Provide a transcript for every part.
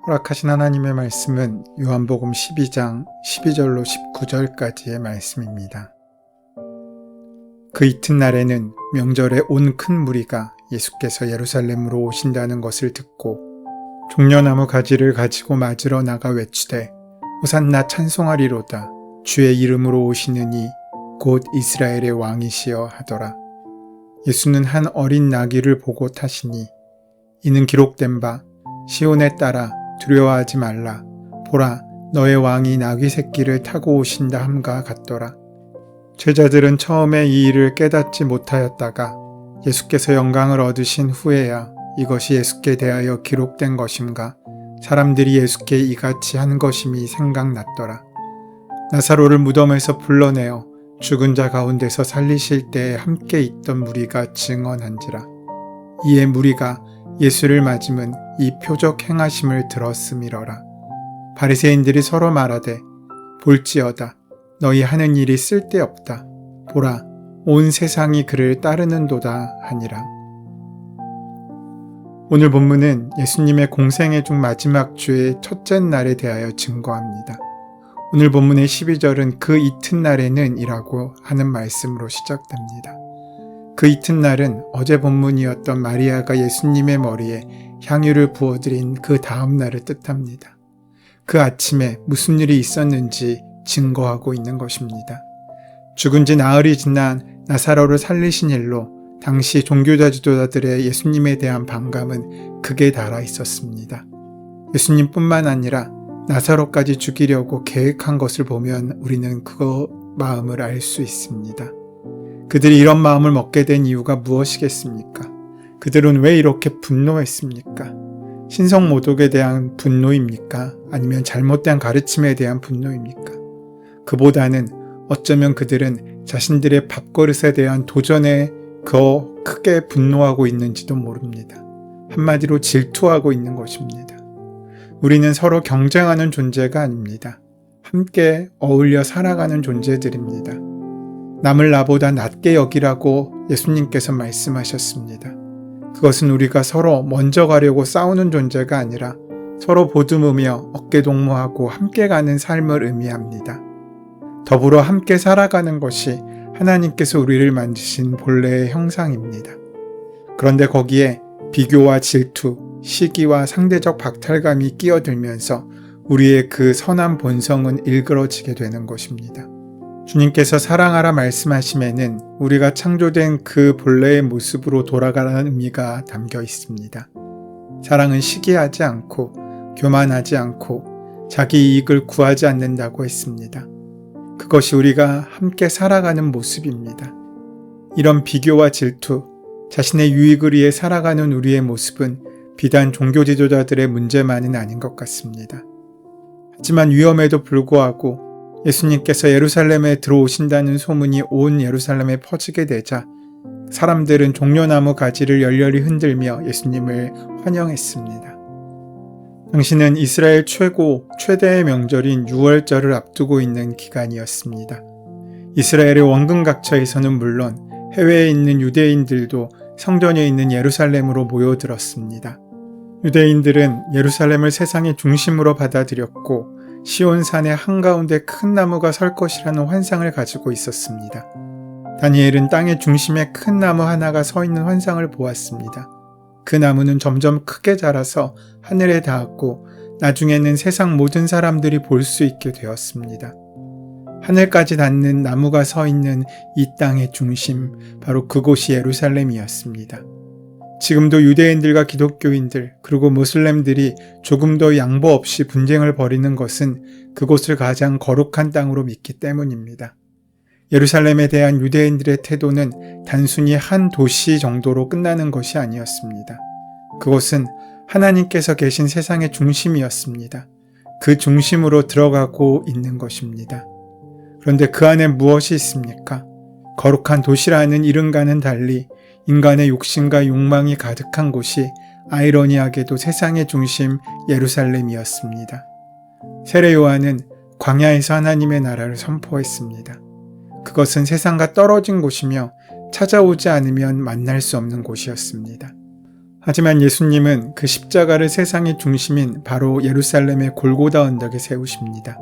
허락하신 하나님의 말씀은 요한복음 12장 12절로 19절까지의 말씀입니다. 그 이튿날에는 명절에 온 큰 무리가 예수께서 예루살렘으로 오신다는 것을 듣고 종려나무 가지를 가지고 맞으러 나가 외치되 호산나 찬송하리로다 주의 이름으로 오시는 이 곧 이스라엘의 왕이시여 하더라. 예수는 한 어린 나귀를 보고 타시니 이는 기록된 바 시온에 따라 두려워하지 말라 보라 너의 왕이 나귀 새끼를 타고 오신다 함과 같더라. 제자들은 처음에 이 일을 깨닫지 못하였다가 예수께서 영광을 얻으신 후에야 이것이 예수께 대하여 기록된 것임가 사람들이 예수께 이같이 한 것임이 생각났더라. 나사로를 무덤에서 불러내어 죽은 자 가운데서 살리실 때에 함께 있던 무리가 증언한지라. 이에 무리가 예수를 맞음은 이 표적 행하심을 들었음이러라. 바리새인들이 서로 말하되 볼지어다 너희 하는 일이 쓸데없다. 보라 온 세상이 그를 따르는도다 하니라. 오늘 본문은 예수님의 공생애 중 마지막 주의 첫째 날에 대하여 증거합니다. 오늘 본문의 12절은 그 이튿날에는 이라고 하는 말씀으로 시작됩니다. 그 이튿날은 어제 본문이었던 마리아가 예수님의 머리에 향유를 부어드린 그 다음 날을 뜻합니다. 그 아침에 무슨 일이 있었는지 증거하고 있는 것입니다. 죽은 지 나흘이 지난 나사로를 살리신 일로 당시 종교자 지도자들의 예수님에 대한 반감은 극에 달아 있었습니다. 예수님뿐만 아니라 나사로까지 죽이려고 계획한 것을 보면 우리는 그 마음을 알 수 있습니다. 그들이 이런 마음을 먹게 된 이유가 무엇이겠습니까? 그들은 왜 이렇게 분노했습니까? 신성모독에 대한 분노입니까? 아니면 잘못된 가르침에 대한 분노입니까? 그보다는 어쩌면 그들은 자신들의 밥그릇에 대한 도전에 더 크게 분노하고 있는지도 모릅니다. 한마디로 질투하고 있는 것입니다. 우리는 서로 경쟁하는 존재가 아닙니다. 함께 어울려 살아가는 존재들입니다. 남을 나보다 낮게 여기라고 예수님께서 말씀하셨습니다. 그것은 우리가 서로 먼저 가려고 싸우는 존재가 아니라 서로 보듬으며 어깨동무하고 함께 가는 삶을 의미합니다. 더불어 함께 살아가는 것이 하나님께서 우리를 만드신 본래의 형상입니다. 그런데 거기에 비교와 질투, 시기와 상대적 박탈감이 끼어들면서 우리의 그 선한 본성은 일그러지게 되는 것입니다. 주님께서 사랑하라 말씀하심에는 우리가 창조된 그 본래의 모습으로 돌아가라는 의미가 담겨 있습니다. 사랑은 시기하지 않고 교만하지 않고 자기 이익을 구하지 않는다고 했습니다. 그것이 우리가 함께 살아가는 모습입니다. 이런 비교와 질투, 자신의 유익을 위해 살아가는 우리의 모습은 비단 종교 지도자들의 문제만은 아닌 것 같습니다. 하지만 위험에도 불구하고 예수님께서 예루살렘에 들어오신다는 소문이 온 예루살렘에 퍼지게 되자 사람들은 종려나무 가지를 열렬히 흔들며 예수님을 환영했습니다. 당시는 이스라엘 최대의 명절인 유월절을 앞두고 있는 기간이었습니다. 이스라엘의 원근각처에서는 물론 해외에 있는 유대인들도 성전에 있는 예루살렘으로 모여들었습니다. 유대인들은 예루살렘을 세상의 중심으로 받아들였고 시온산의 한가운데 큰 나무가 설 것이라는 환상을 가지고 있었습니다. 다니엘은 땅의 중심에 큰 나무 하나가 서 있는 환상을 보았습니다. 그 나무는 점점 크게 자라서 하늘에 닿았고 나중에는 세상 모든 사람들이 볼 수 있게 되었습니다. 하늘까지 닿는 나무가 서 있는 이 땅의 중심, 바로 그곳이 예루살렘이었습니다. 지금도 유대인들과 기독교인들 그리고 모슬렘들이 조금 더 양보 없이 분쟁을 벌이는 것은 그곳을 가장 거룩한 땅으로 믿기 때문입니다. 예루살렘에 대한 유대인들의 태도는 단순히 한 도시 정도로 끝나는 것이 아니었습니다. 그곳은 하나님께서 계신 세상의 중심이었습니다. 그 중심으로 들어가고 있는 것입니다. 그런데 그 안에 무엇이 있습니까? 거룩한 도시라는 이름과는 달리 인간의 욕심과 욕망이 가득한 곳이 아이러니하게도 세상의 중심 예루살렘이었습니다. 세례 요한은 광야에서 하나님의 나라를 선포했습니다. 그것은 세상과 떨어진 곳이며 찾아오지 않으면 만날 수 없는 곳이었습니다. 하지만 예수님은 그 십자가를 세상의 중심인 바로 예루살렘의 골고다 언덕에 세우십니다.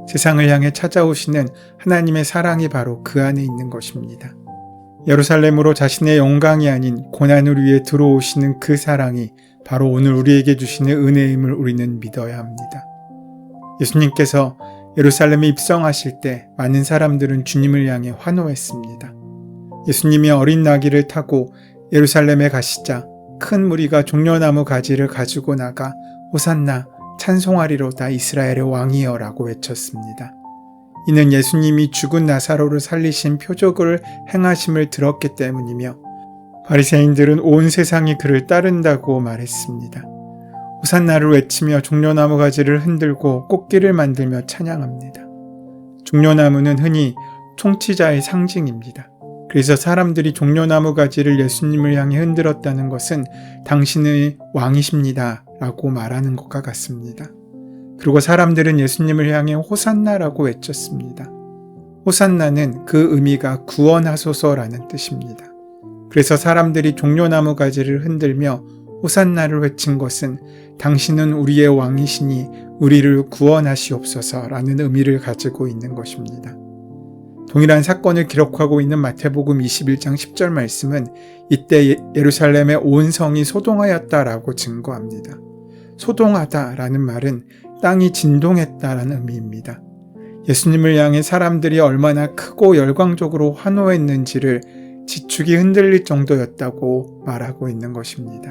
세상을 향해 찾아오시는 하나님의 사랑이 바로 그 안에 있는 것입니다. 예루살렘으로 자신의 영광이 아닌 고난을 위해 들어오시는 그 사랑이 바로 오늘 우리에게 주시는 은혜임을 우리는 믿어야 합니다. 예수님께서 예루살렘에 입성하실 때 많은 사람들은 주님을 향해 환호했습니다. 예수님이 어린 나귀를 타고 예루살렘에 가시자 큰 무리가 종려나무 가지를 가지고 나가 호산나 찬송하리로다 이스라엘의 왕이여 라고 외쳤습니다. 이는 예수님이 죽은 나사로를 살리신 표적을 행하심을 들었기 때문이며 바리새인들은 온 세상이 그를 따른다고 말했습니다. 호산나를 외치며 종려나무 가지를 흔들고 꽃길을 만들며 찬양합니다. 종려나무는 흔히 통치자의 상징입니다. 그래서 사람들이 종려나무 가지를 예수님을 향해 흔들었다는 것은 당신의 왕이십니다 라고 말하는 것과 같습니다. 그리고 사람들은 예수님을 향해 호산나라고 외쳤습니다. 호산나는 그 의미가 구원하소서라는 뜻입니다. 그래서 사람들이 종려나무 가지를 흔들며 호산나를 외친 것은 당신은 우리의 왕이시니 우리를 구원하시옵소서라는 의미를 가지고 있는 것입니다. 동일한 사건을 기록하고 있는 마태복음 21장 10절 말씀은 이때 예루살렘의 온 성이 소동하였다라고 증거합니다. 소동하다라는 말은 땅이 진동했다라는 의미입니다. 예수님을 향해 사람들이 얼마나 크고 열광적으로 환호했는지를 지축이 흔들릴 정도였다고 말하고 있는 것입니다.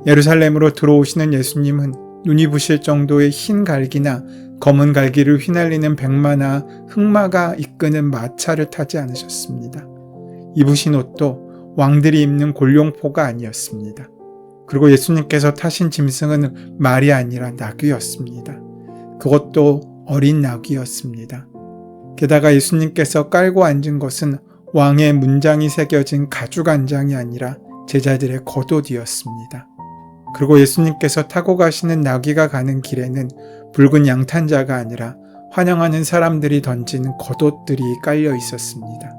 예루살렘으로 들어오시는 예수님은 눈이 부실 정도의 흰 갈기나 검은 갈기를 휘날리는 백마나 흑마가 이끄는 마차를 타지 않으셨습니다. 입으신 옷도 왕들이 입는 골룡포가 아니었습니다. 그리고 예수님께서 타신 짐승은 말이 아니라 나귀였습니다. 그것도 어린 나귀였습니다. 게다가 예수님께서 깔고 앉은 것은 왕의 문장이 새겨진 가죽 안장이 아니라 제자들의 겉옷이었습니다. 그리고 예수님께서 타고 가시는 나귀가 가는 길에는 붉은 양탄자가 아니라 환영하는 사람들이 던지는 겉옷들이 깔려 있었습니다.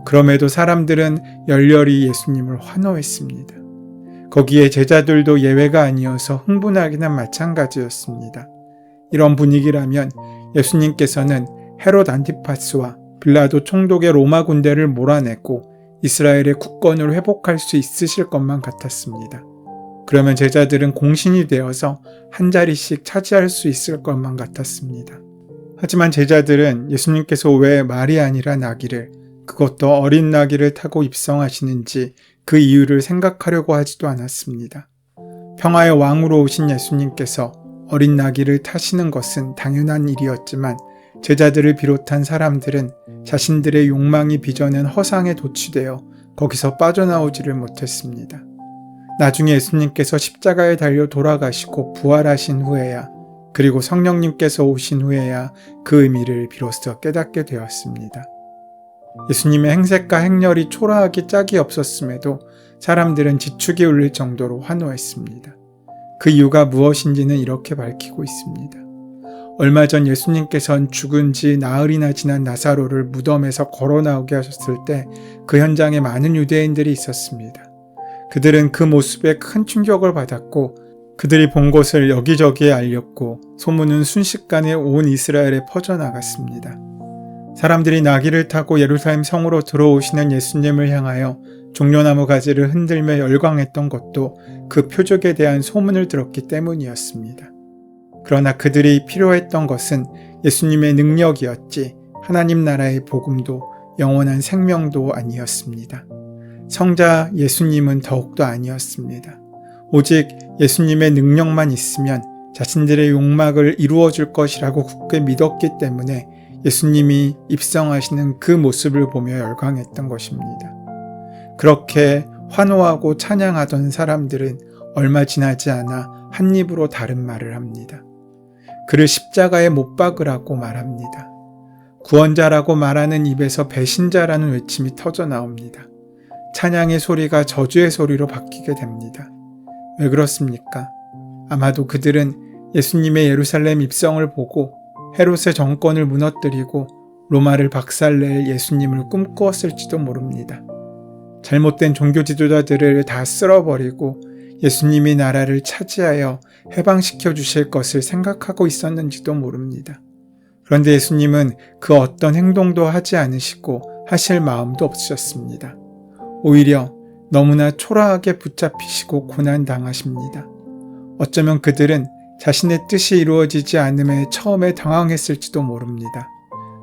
그럼에도 사람들은 열렬히 예수님을 환호했습니다. 거기에 제자들도 예외가 아니어서 흥분하기는 마찬가지였습니다. 이런 분위기라면 예수님께서는 헤롯 안티파스와 빌라도 총독의 로마 군대를 몰아내고 이스라엘의 국권을 회복할 수 있으실 것만 같았습니다. 그러면 제자들은 공신이 되어서 한 자리씩 차지할 수 있을 것만 같았습니다. 하지만 제자들은 예수님께서 왜 말이 아니라 나귀를, 그것도 어린 나귀를 타고 입성하시는지 그 이유를 생각하려고 하지도 않았습니다. 평화의 왕으로 오신 예수님께서 어린 나귀를 타시는 것은 당연한 일이었지만 제자들을 비롯한 사람들은 자신들의 욕망이 빚어낸 허상에 도취되어 거기서 빠져나오지를 못했습니다. 나중에 예수님께서 십자가에 달려 돌아가시고 부활하신 후에야, 그리고 성령님께서 오신 후에야 그 의미를 비로소 깨닫게 되었습니다. 예수님의 행색과 행렬이 초라하기 짝이 없었음에도 사람들은 지축이 울릴 정도로 환호했습니다. 그 이유가 무엇인지는 이렇게 밝히고 있습니다. 얼마 전 예수님께서는 죽은 지 나흘이나 지난 나사로를 무덤에서 걸어 나오게 하셨을 때 그 현장에 많은 유대인들이 있었습니다. 그들은 그 모습에 큰 충격을 받았고 그들이 본 것을 여기저기에 알렸고 소문은 순식간에 온 이스라엘에 퍼져나갔습니다. 사람들이 나귀를 타고 예루살렘 성으로 들어오시는 예수님을 향하여 종려나무 가지를 흔들며 열광했던 것도 그 표적에 대한 소문을 들었기 때문이었습니다. 그러나 그들이 필요했던 것은 예수님의 능력이었지 하나님 나라의 복음도 영원한 생명도 아니었습니다. 성자 예수님은 더욱도 아니었습니다. 오직 예수님의 능력만 있으면 자신들의 욕망을 이루어줄 것이라고 굳게 믿었기 때문에 예수님이 입성하시는 그 모습을 보며 열광했던 것입니다. 그렇게 환호하고 찬양하던 사람들은 얼마 지나지 않아 한 입으로 다른 말을 합니다. 그를 십자가에 못 박으라고 말합니다. 구원자라고 말하는 입에서 배신자라는 외침이 터져 나옵니다. 찬양의 소리가 저주의 소리로 바뀌게 됩니다. 왜 그렇습니까? 아마도 그들은 예수님의 예루살렘 입성을 보고 헤롯의 정권을 무너뜨리고 로마를 박살낼 예수님을 꿈꾸었을지도 모릅니다. 잘못된 종교 지도자들을 다 쓸어버리고 예수님이 나라를 차지하여 해방시켜 주실 것을 생각하고 있었는지도 모릅니다. 그런데 예수님은 그 어떤 행동도 하지 않으시고 하실 마음도 없으셨습니다. 오히려 너무나 초라하게 붙잡히시고 고난당하십니다. 어쩌면 그들은 자신의 뜻이 이루어지지 않음에 처음에 당황했을지도 모릅니다.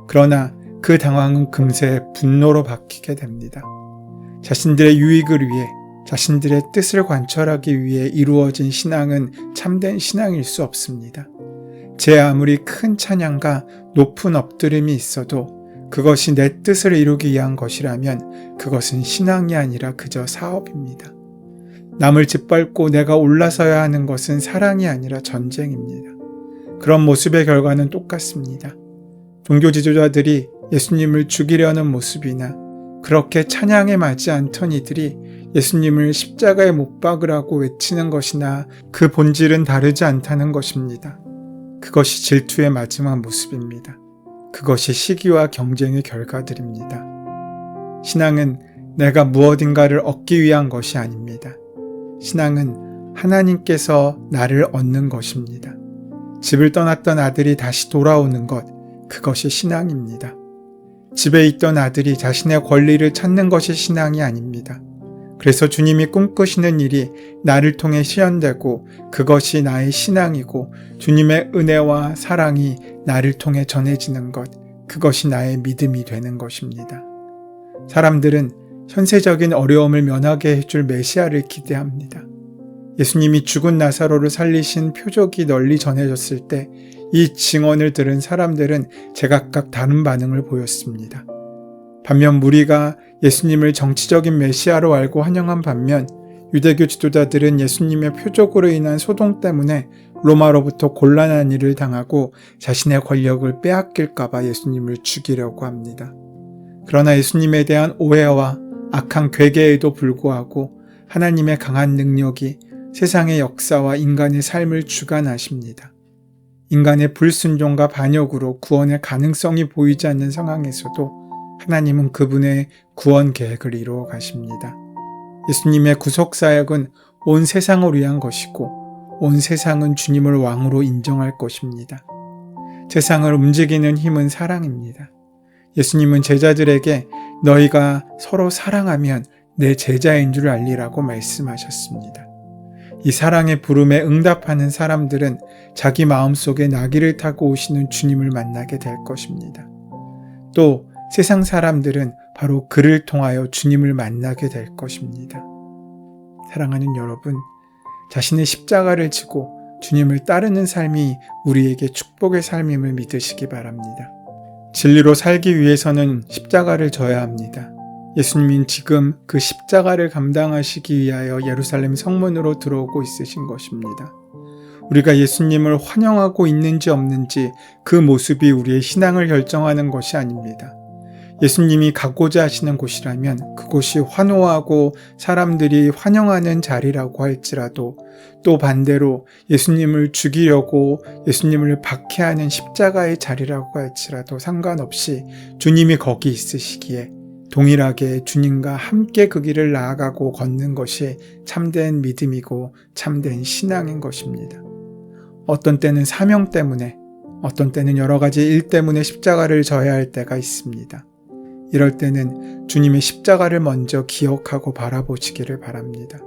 그러나 그 당황은 금세 분노로 바뀌게 됩니다. 자신들의 유익을 위해, 자신들의 뜻을 관철하기 위해 이루어진 신앙은 참된 신앙일 수 없습니다. 제 아무리 큰 찬양과 높은 엎드림이 있어도 그것이 내 뜻을 이루기 위한 것이라면 그것은 신앙이 아니라 그저 사업입니다. 남을 짓밟고 내가 올라서야 하는 것은 사랑이 아니라 전쟁입니다. 그런 모습의 결과는 똑같습니다. 종교 지도자들이 예수님을 죽이려는 모습이나 그렇게 찬양에 맞지 않던 이들이 예수님을 십자가에 못 박으라고 외치는 것이나 그 본질은 다르지 않다는 것입니다. 그것이 질투의 마지막 모습입니다. 그것이 시기와 경쟁의 결과들입니다. 신앙은 내가 무엇인가를 얻기 위한 것이 아닙니다. 신앙은 하나님께서 나를 얻는 것입니다. 집을 떠났던 아들이 다시 돌아오는 것, 그것이 신앙입니다. 집에 있던 아들이 자신의 권리를 찾는 것이 신앙이 아닙니다. 그래서 주님이 꿈꾸시는 일이 나를 통해 실현되고 그것이 나의 신앙이고 주님의 은혜와 사랑이 나를 통해 전해지는 것, 그것이 나의 믿음이 되는 것입니다. 사람들은 현세적인 어려움을 면하게 해줄 메시아를 기대합니다. 예수님이 죽은 나사로를 살리신 표적이 널리 전해졌을 때 이 증언을 들은 사람들은 제각각 다른 반응을 보였습니다. 반면 무리가 예수님을 정치적인 메시아로 알고 환영한 반면 유대교 지도자들은 예수님의 표적으로 인한 소동 때문에 로마로부터 곤란한 일을 당하고 자신의 권력을 빼앗길까봐 예수님을 죽이려고 합니다. 그러나 예수님에 대한 오해와 악한 괴계에도 불구하고 하나님의 강한 능력이 세상의 역사와 인간의 삶을 주관하십니다. 인간의 불순종과 반역으로 구원의 가능성이 보이지 않는 상황에서도 하나님은 그분의 구원 계획을 이루어 가십니다. 예수님의 구속사역은 온 세상을 위한 것이고 온 세상은 주님을 왕으로 인정할 것입니다. 세상을 움직이는 힘은 사랑입니다. 예수님은 제자들에게 너희가 서로 사랑하면 내 제자인 줄 알리라고 말씀하셨습니다. 이 사랑의 부름에 응답하는 사람들은 자기 마음속에 나귀를 타고 오시는 주님을 만나게 될 것입니다. 또 세상 사람들은 바로 그를 통하여 주님을 만나게 될 것입니다. 사랑하는 여러분, 자신의 십자가를 지고 주님을 따르는 삶이 우리에게 축복의 삶임을 믿으시기 바랍니다. 진리로 살기 위해서는 십자가를 져야 합니다. 예수님은 지금 그 십자가를 감당하시기 위하여 예루살렘 성문으로 들어오고 있으신 것입니다. 우리가 예수님을 환영하고 있는지 없는지 그 모습이 우리의 신앙을 결정하는 것이 아닙니다. 예수님이 가고자 하시는 곳이라면 그곳이 환호하고 사람들이 환영하는 자리라고 할지라도 또 반대로 예수님을 죽이려고 예수님을 박해하는 십자가의 자리라고 할지라도 상관없이 주님이 거기 있으시기에 동일하게 주님과 함께 그 길을 나아가고 걷는 것이 참된 믿음이고 참된 신앙인 것입니다. 어떤 때는 사명 때문에, 어떤 때는 여러 가지 일 때문에 십자가를 져야 할 때가 있습니다. 이럴 때는 주님의 십자가를 먼저 기억하고 바라보시기를 바랍니다.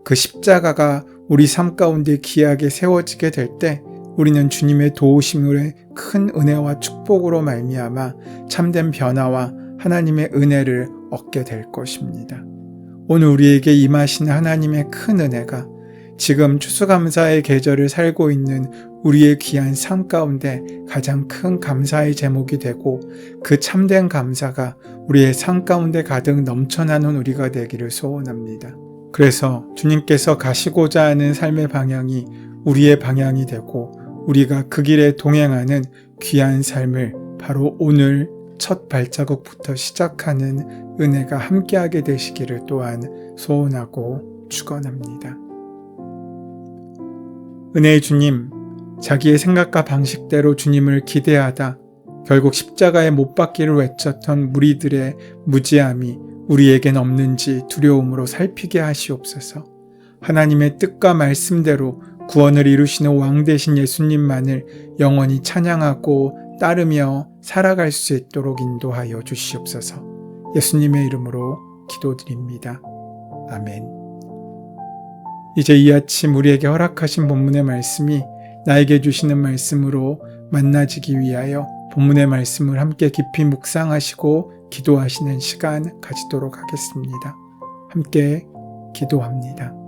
그 십자가가 우리 삶 가운데 귀하게 세워지게 될 때 우리는 주님의 도우심의 큰 은혜와 축복으로 말미암아 참된 변화와 하나님의 은혜를 얻게 될 것입니다. 오늘 우리에게 임하신 하나님의 큰 은혜가 지금 추수감사의 계절을 살고 있는 우리의 귀한 삶 가운데 가장 큰 감사의 제목이 되고 그 참된 감사가 우리의 삶 가운데 가득 넘쳐나는 우리가 되기를 소원합니다. 그래서 주님께서 가시고자 하는 삶의 방향이 우리의 방향이 되고 우리가 그 길에 동행하는 귀한 삶을 바로 오늘 첫 발자국부터 시작하는 은혜가 함께하게 되시기를 또한 소원하고 축원합니다. 은혜의 주님, 자기의 생각과 방식대로 주님을 기대하다 결국 십자가에 못 박기를 외쳤던 무리들의 무지함이 우리에겐 없는지 두려움으로 살피게 하시옵소서. 하나님의 뜻과 말씀대로 구원을 이루시는 왕 되신 예수님만을 영원히 찬양하고 따르며 살아갈 수 있도록 인도하여 주시옵소서. 예수님의 이름으로 기도드립니다. 아멘. 이제 이 아침 우리에게 허락하신 본문의 말씀이 나에게 주시는 말씀으로 만나지기 위하여 본문의 말씀을 함께 깊이 묵상하시고 기도하시는 시간 가지도록 하겠습니다. 함께 기도합니다.